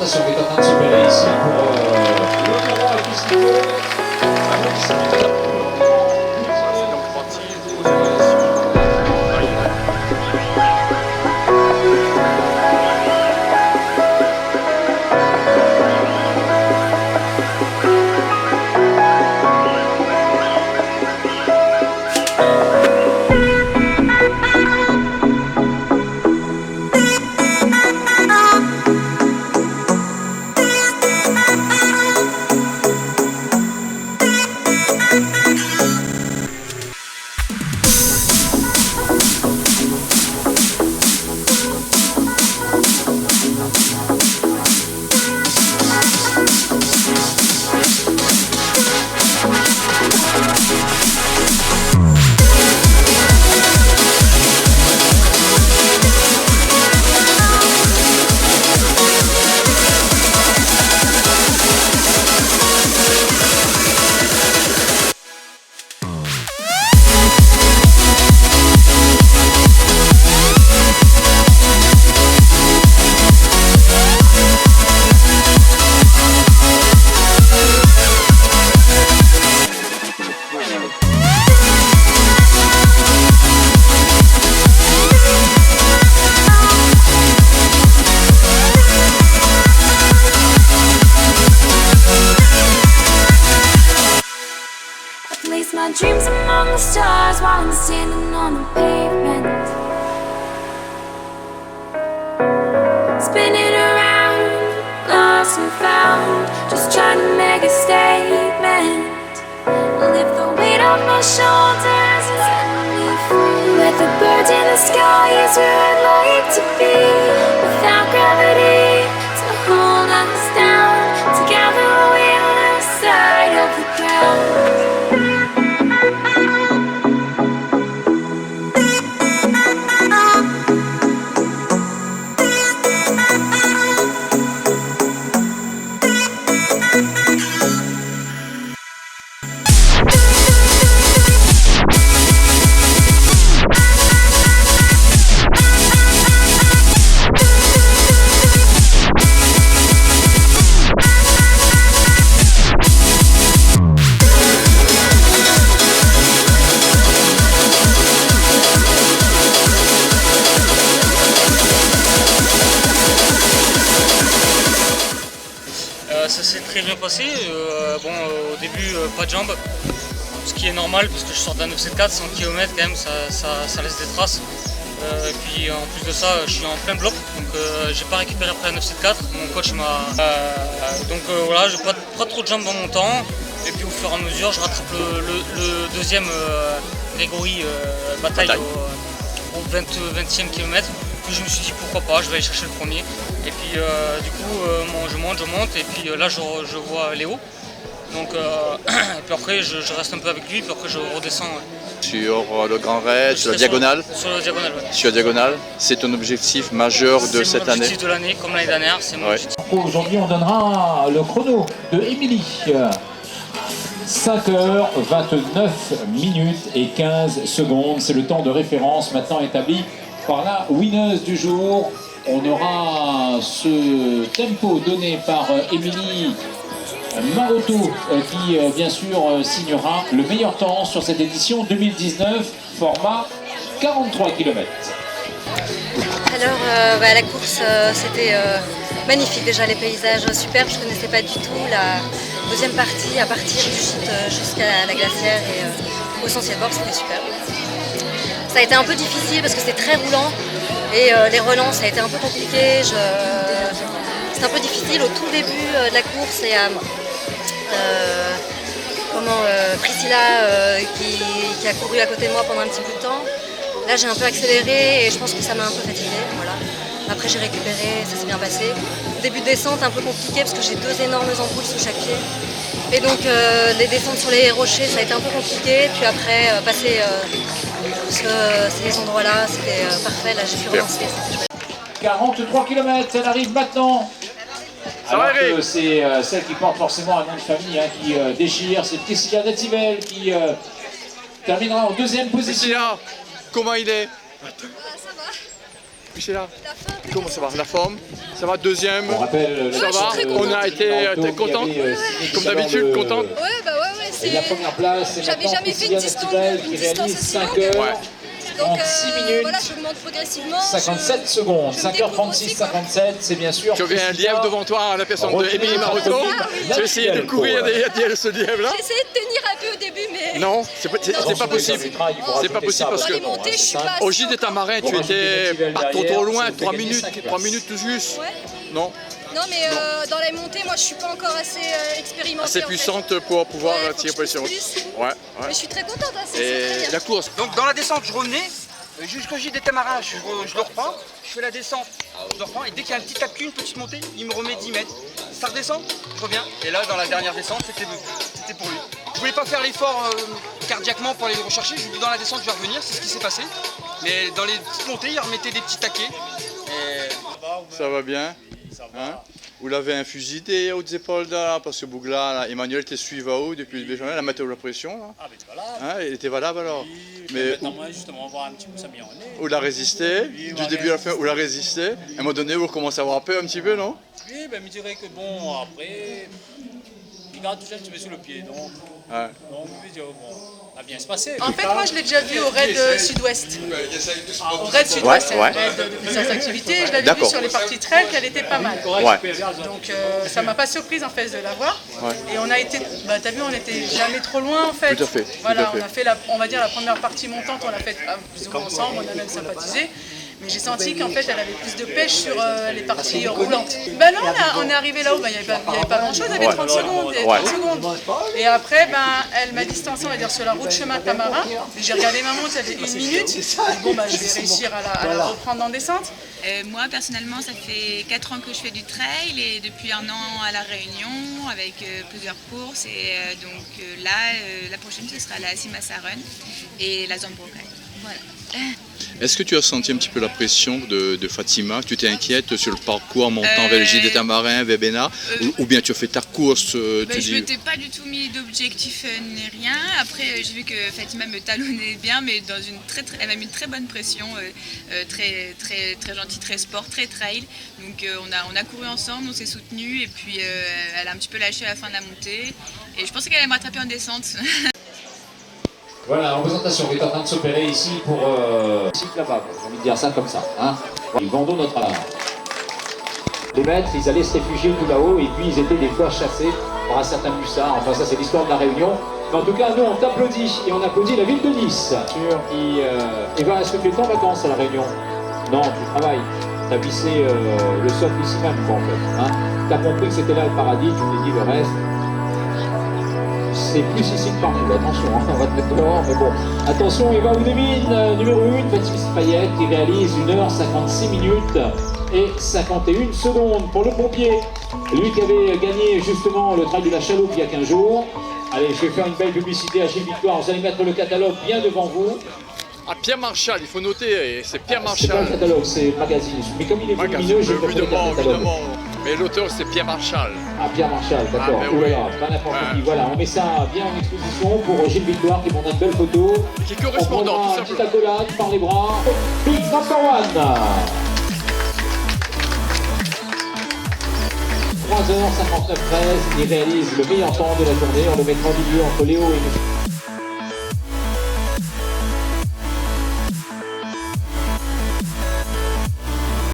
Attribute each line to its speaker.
Speaker 1: présentation qui est en train de s'opérer ici pour le roi et tout ce qu'il faut.
Speaker 2: My dreams among the stars while I'm standing on the pavement, spinning around, lost and found, just trying to make a statement. Lift the weight off my shoulders and set me free. Let the birds in the sky is where I'd like to be, without gravity to hold us down. Together we're on the side of the ground.
Speaker 3: Ça s'est très bien passé. Au début, pas de jambes, ce qui est normal parce que je sors d'un 974, 100 km quand même, ça laisse des traces. Et puis en plus de ça, je suis en plein bloc, donc j'ai pas récupéré après un 974. Mon coach m'a. Voilà, j'ai pas trop de jambes dans mon temps. Et puis au fur et à mesure, je rattrape le deuxième Grégory bataille au 20e kilomètre. Puis je me suis dit pourquoi pas, je vais aller chercher le premier. Et puis du coup je monte et puis là je vois Léo. Donc et puis après je reste un peu avec lui, puis après je redescends.
Speaker 4: Sur le Grand Raid, sur la diagonale.
Speaker 3: Sur la diagonale, ouais.
Speaker 4: Sur la diagonale, c'est ton objectif majeur de cette année.
Speaker 3: C'est mon objectif de l'année, comme l'année dernière, c'est mon objectif.
Speaker 1: Aujourd'hui on donnera le chrono de Émilie. 5h29 minutes et 15 secondes, c'est le temps de référence maintenant établi par la winneuse du jour. On aura ce tempo donné par Émilie Maroto qui bien sûr signera le meilleur temps sur cette édition 2019, format 43 km.
Speaker 5: Alors la course c'était magnifique, déjà les paysages superbes, je ne connaissais pas du tout la deuxième partie à partir du chute jusqu'à la glacière et au sentier de bord, c'était superbe. Ça a été un peu difficile parce que c'était très roulant et les relents ça a été un peu compliqué. C'était un peu difficile au tout début de la course et Priscilla qui a couru à côté de moi pendant un petit bout de temps. Là j'ai un peu accéléré et je pense que ça m'a un peu fatiguée. Voilà. Après j'ai récupéré, ça s'est bien passé. Début de descente un peu compliqué parce que j'ai deux énormes ampoules sous chaque pied. Et donc les descentes sur les rochers ça a été un peu compliqué. Puis après passer ces endroits-là c'était parfait. Là j'ai pu relancer.
Speaker 1: 43 km, elle arrive maintenant. Alors que c'est celle qui porte forcément un nom de famille qui déchire, c'est Priscilla Dativel qui terminera en deuxième position.
Speaker 4: Priscilla, comment il est?
Speaker 5: Ça va.
Speaker 4: Oui, c'est là.
Speaker 5: La fin,
Speaker 4: Comment ça va? La forme? Ça va? Deuxième?
Speaker 1: On rappelle
Speaker 4: Ça va? On a été contents? Comme d'habitude, contentes?
Speaker 5: ouais,
Speaker 1: Et la première place, c'est
Speaker 5: j'avais
Speaker 1: maintenant
Speaker 5: jamais fait
Speaker 1: Priscilla
Speaker 5: une distance
Speaker 1: Nestibel qui
Speaker 5: aussi
Speaker 1: réalise
Speaker 5: longue.
Speaker 1: 5 heures.
Speaker 4: Ouais.
Speaker 5: Donc
Speaker 1: 36 minutes.
Speaker 5: voilà, je monte progressivement.
Speaker 1: 57 secondes,
Speaker 5: je me découvre
Speaker 1: 5h36,
Speaker 5: aussi, quoi.
Speaker 1: 57, c'est bien sûr.
Speaker 4: Tu avais un lièvre devant toi à la personne de Émilie Marocco. Tu as essayé de courir derrière ce lièvre-là?
Speaker 5: J'ai essayé de tenir un peu au début, mais...
Speaker 4: Non, c'est pas possible. C'est pas possible parce
Speaker 5: Dans
Speaker 4: que
Speaker 5: les montées, je suis pas
Speaker 4: au
Speaker 5: assez
Speaker 4: gîte des
Speaker 5: encore.
Speaker 4: Tamarins, tu étais pas trop loin, 3 minutes tout juste.
Speaker 5: Ouais.
Speaker 4: Non,
Speaker 5: Non, mais dans les montées, moi, je suis pas encore assez expérimentée.
Speaker 4: assez
Speaker 5: en fait.
Speaker 4: puissante pour pouvoir
Speaker 5: Ouais, faut
Speaker 4: tirer
Speaker 5: que je
Speaker 4: position.
Speaker 5: pousse plus.
Speaker 4: Ouais,
Speaker 5: Mais
Speaker 4: ouais.
Speaker 5: je suis très contente, hein, c'est
Speaker 4: Et
Speaker 5: très bien.
Speaker 4: la course,
Speaker 6: Donc dans la descente, je revenais jusqu'au gîte des Tamarins, je le reprends, je fais la descente, je le reprends et dès qu'il y a un petit tapis, une petite montée, il me remet 10 mètres. Ça redescend, je reviens et là dans la dernière descente, c'était pour lui. Je voulais pas faire l'effort cardiaquement pour aller le rechercher, je lui dis dans la descente je vais revenir, c'est ce qui s'est passé. Mais dans les petites montées, il remettait des petits taquets. Et...
Speaker 4: ça va bien. Hein? Vous l'avez infusé aux épaules là, parce que Bougla, là, Emmanuel était suivi à haut depuis le déjeuner, la mettait la pression. Là.
Speaker 7: Ah, ben tu voilà.
Speaker 4: Hein? Il était valable alors.
Speaker 7: Oui,
Speaker 4: Mais
Speaker 7: maintenant, moi, justement, on va voir un petit peu s'améliorer.
Speaker 4: où l'a résisté, du début à la fin, où l'a résisté. À un moment donné, vous commencez à avoir peur un petit peu, non?
Speaker 7: Oui, ben, je me dirais que bon, après, il garde toujours un petit peu sur le pied. Donc,
Speaker 4: Ouais.
Speaker 7: je me dire, bon, ça va bien se passer.
Speaker 8: En fait, moi, je l'ai déjà vu au raid Sud-Ouest. Au raid Sud-Ouest, c'est
Speaker 4: Ouais,
Speaker 8: un raid de puissance d'activité. Je l'avais vu
Speaker 4: D'accord.
Speaker 8: sur les parties trail qu'elle était pas mal.
Speaker 4: Ouais.
Speaker 8: Donc, ça m'a pas surprise en fait de la voir.
Speaker 4: Ouais.
Speaker 8: Et on a été, bah, t'as vu, on n'était jamais trop loin en fait.
Speaker 4: Tout à fait,
Speaker 8: Voilà,
Speaker 4: tout à fait.
Speaker 8: on a fait on va dire la première partie montante, on l'a faite plus ou moins ensemble, on a même sympathisé. Mais j'ai senti qu'en fait, elle avait plus de pêche sur les parties roulantes. Ben non, on est arrivé là-haut, il n'y avait pas grand-chose, il y avait 30 secondes.
Speaker 4: Ouais.
Speaker 8: 30 secondes. Et après, elle m'a distancé, on va dire, sur la route chemin Tamarin. J'ai regardé ma montre, il y avait 1 minute. J'ai dit, bon, bah, je vais réussir à la reprendre en descente.
Speaker 9: Moi personnellement ça fait 4 ans que je fais du trail et depuis 1 an à La Réunion avec plusieurs courses et donc là la prochaine ce sera la Simassa Run et la Zambro Ride. Voilà.
Speaker 4: Est-ce que tu as senti un petit peu la pression de Fatima? Tu t'es inquiète sur le parcours en montant vers le gîte des Tamarins, vers Bénat? Ou bien tu as fait ta course,
Speaker 9: Je
Speaker 4: tu dis...
Speaker 9: m'étais pas du tout mis d'objectif ni rien. Après j'ai vu que Fatima me talonnait bien mais dans elle m'a mis une très bonne pression, très gentille, très sport, très trail. Donc on a couru ensemble, on s'est soutenus et puis elle a un petit peu lâché à la fin de la montée. Et je pensais qu'elle allait me rattraper en descente.
Speaker 1: Voilà, la représentation qui est en train de s'opérer ici pour site là-bas, j'ai envie de dire ça comme ça. Hein. Ils vendent notre art. Les maîtres, ils allaient se réfugier tout là-haut et puis ils étaient des fois chassés par un certain Mussard. Enfin ça c'est l'histoire de la Réunion. Mais en tout cas, nous on t'applaudit et on applaudit la ville de Nice. Eva, est-ce que tu es en vacances à la Réunion? Non, tu travailles. Tu as vissé le socle ici même, quoi, en fait. Hein. Tu as compris que c'était là le paradis, tu t'es dit le reste. C'est plus ici que partout, attention, hein, on va te mettre dehors, mais bon. Attention, Eva Oudémine, numéro 1, Fatima Payet, qui réalise 1h56 minutes et 51 secondes pour le pompier. Lui qui avait gagné justement le trail de la Chaloupe il y a 15 jours. Allez, je vais faire une belle publicité à Gilles Victoire, vous allez mettre le catalogue bien devant vous.
Speaker 4: Ah, Pierre Marchal, il faut noter, c'est Pierre
Speaker 1: C'est pas le
Speaker 4: Marchal.
Speaker 1: catalogue, c'est le magazine. Mais comme il est volumineux, j'ai préféré le catalogue.
Speaker 4: Évidemment. Mais l'auteur c'est Pierre Marchal.
Speaker 1: Ah, Pierre Marchal, d'accord.
Speaker 4: Ah, mais
Speaker 1: Oulala,
Speaker 4: oui.
Speaker 1: pas n'importe qui. Voilà, on met ça bien en exposition pour Gilles Victoire qui montre une belle photo.
Speaker 4: Qui est
Speaker 1: On
Speaker 4: correspondant,
Speaker 1: prendra
Speaker 4: tout
Speaker 1: une petite
Speaker 4: simplement.
Speaker 1: accolade par les bras. Big number 1. 3h59-13, il réalise le meilleur temps de la journée. On le mettra au milieu entre Léo et